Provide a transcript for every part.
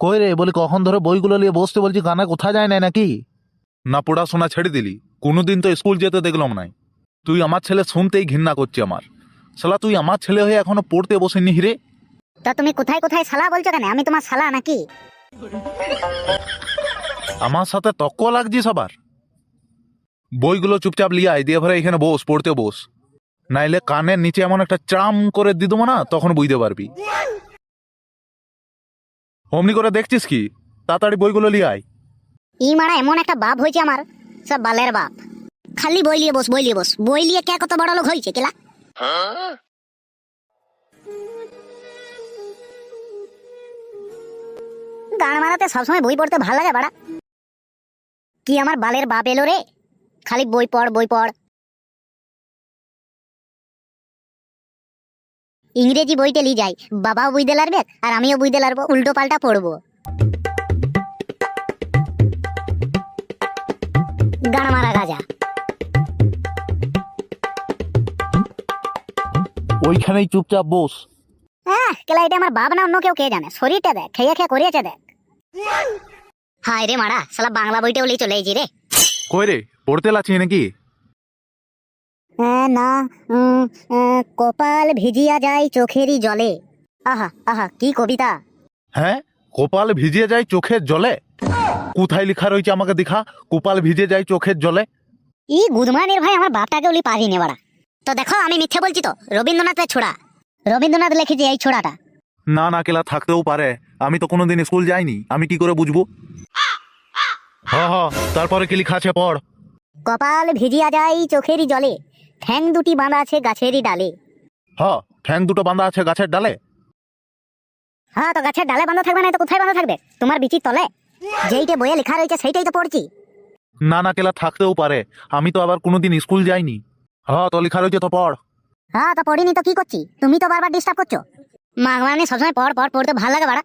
কই রে, বলি কখন ধরে বইগুলো নিয়ে বসতে বলছি, কানে কোথায় যায় না নাকি? না পড়াশোনা ছেড়ে দিলি? কোনোদিন তো স্কুল যেতে দেখলাম নাই। তুই আমার ছেলে শুনতেই ঘৃণা করছি আমার। শালা তুই আমার ছেলে হয়ে এখনো পড়তে বসেনি রে। তা তুমি কোথায় কোথায় শালা বলছো কেন? আমি তোমার শালা নাকি? আমার সাথে তক্ক লাগছিস আবার? বইগুলো চুপচাপ লিয়ে আয়, দিয়ে ভরে এখানে বস, পড়তে বস। নাইলে কানের নিচে এমন একটা চাম করে দিয়ে দেবো না, তখন বুঝতে পারবি। অমনি করে দেখছিস কি? তাড়াতাড়ি বইগুলো লিয়ে আয়। ই মারা এমন একটা বাপ হয়েছে আমার, সব বালের বাপ। খালি বই লিয়ে বস, বই লিয়ে বস, বই লিয়ে কে কত বড় লোক হয়েছে কেলা। গান মারাতে সবসময় বই পড়তে ভালো লাগে বাড়া। কি আমার বালের বাপ এলো রে, খালি বই পড় বই পড়। ইংরেজি বইতে লি যাই, বাবাও বুঝতে লারবে আর আমিও বুঝতে লারবো, উল্টো পাল্টা পড়বো। গান মারা গাজা। ওইখানেই চুপচাপ বস। হ্যাঁ কেলা, এটা আমার বাপ না অন্য কেউ কে জানে। শরীরটা দেখ, খেয়ে খেয়ে করিয়েছে দেখ। হায় রে মারা, শালা বাংলা বইটা বলেই চলে এসেছি রে। কই রে, পড়তে লাগছি নাকি? না, কপাল ভিজিয়া যায় চোখেরই জলে। আহা আহা, কি কবিতা! হ্যাঁ, কপাল ভিজে যায় চোখের জলে? কোথায় লেখা রয়েছে আমাকে দেখা, কপাল ভিজে যায় চোখের জলে? ই গুদমানের ভাই, আমার বাপটাকে বলি পারিনি বাড়া। তো দেখো আমি মিথ্যে বলছি তো, রবীন্দ্রনাথের ছোড়া। রবীন্দ্রনাথ লিখেছে এই ছোড়াটা। না না কেলা, থাকতেও পারে। আমি তো কোনোদিন স্কুল যাইনি, আমি কি করে বুঝবো? তারপরে কি লেখা আছে পড়। কপাল ভিজিয়া যায় চোখেরই জলে, ঠ্যাং দুটি বাঁধা আছে গাছেরই ডালে। ঠ্যাং দুটো বাঁধা আছে গাছের ডালে? হ্যাঁ, তো গাছের ডালে বাঁধা থাকবে না তো কোথায় বাঁধা থাকবে? তোমার বিচির তলে। যেইটা বইয়ে লেখা রয়েছে সেইটাই তো পড়ছি। না না কেলা, থাকতেও পারে। আমি তো আবার কোনোদিন স্কুল যাইনি। তো লেখা রয়েছে তো পড়। হ্যাঁ, তো পড়িনি তো কি করছি? তুমি তো বারবার ডিস্টার্ব করছো। মাগমানি সবসময় পড় পড়, পড়তে ভালো লাগে বাড়া।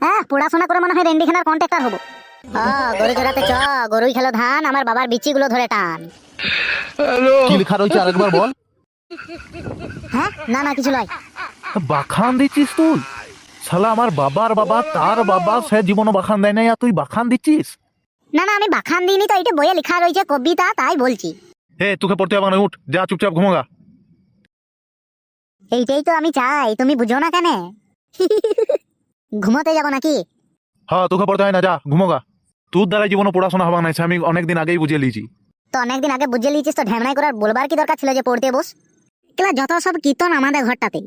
হ্যাঁ, পড়াশোনা করে মনে হয় রেন্ডিখানার কন্ট্রাক্টর হবো। গরু চড়াতে চ, গরুই খেলো ধান, আমার বাবার বিচিগুলো ধরে টান। কি লেখা রয়েছে আরেকবার বল। হ্যাঁ, না না কিছু নয়। বাখান দিচ্ছিস তুই? শালা আমার বাবার বাবা, তার বাবা, সে জীবনও বাখান দেয় নাই, আর তুই বাখান দিচ্ছিস? না না, আমি বাখান দিইনি তো, এটা বইয়ে লেখা রয়েছে কবিতা, তাই বলছি। তোকে পড়তে হবে না, উঠ যা, চুপচাপ ঘুমোগা। এইটাই তো আমি চাই, তুমি বুঝো না কেন? ঘুমোতে যাবো নাকি? তোকে পড়তে হয় না, যা ঘুমোগা। তোর দ্বারা জীবনে পড়াশোনা হবা না, আমি অনেকদিন আগেই বুঝিয়ে লিয়েছি। তো অনেকদিন আগে বুঝে লিয়েছিস তো ঢ্যামনাই করার বলবার কি দরকার ছিল যে পড়তে বস? কেলা যত সব কীর্তন আমাদের ঘরটাতে।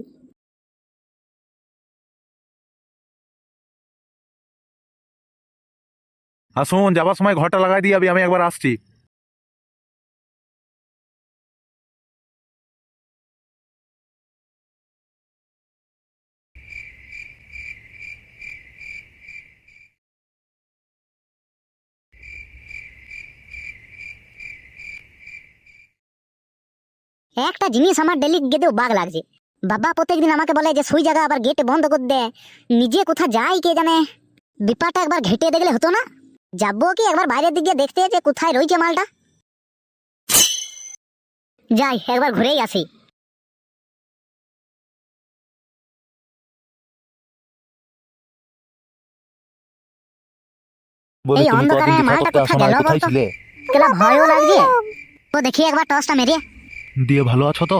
শোন, যাবার সময় ঘরটা লাগাই দিয়ে যাবি, আমি একবার আসছি। একটা জিনিস আমার ডেলি গেতেও বাগ লাগছে। বাবা প্রত্যেকদিন আমাকে বলে যে সুই জায়গা আবার গেট বন্ধ করে দে, নিজে কোথা যাই কে জানে। ব্যাপারটা একবার ঘেটে দেখলে হতো না? যাবো কি একবার বাইরের দিকে দেখতে যে কোথায় রয়েছে মালটা। যাই একবার ঘুরেই আসি। এই অন্ধকারে মালটা কোথায় গেল বলতো? কেলা ভয়ও লাগছে। তো দেখি একবার টর্চটা মেরে। দিয়ে ভালো আছো তো?